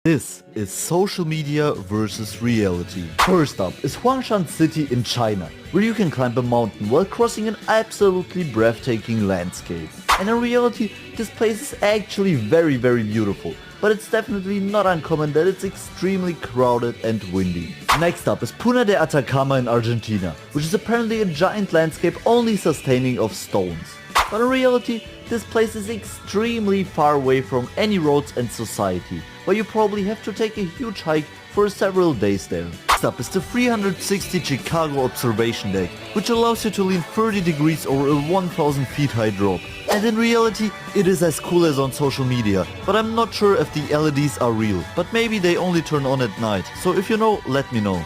This is social media versus reality. First up is Huangshan City in China, where you can climb a mountain while crossing an absolutely breathtaking landscape. And in reality, this place is actually very beautiful, but it's definitely not uncommon that it's extremely crowded and windy. Next up is Puna de Atacama in Argentina, which is apparently a giant landscape only sustaining of stones. But in reality, this place is extremely far away from any roads and society, where you probably have to take a huge hike for several days there. Next up is the 360 Chicago observation deck, which allows you to lean 30 degrees over a 1000 feet high drop. And in reality, it is as cool as on social media, but I'm not sure if the LEDs are real, but maybe they only turn on at night, so if you know, let me know.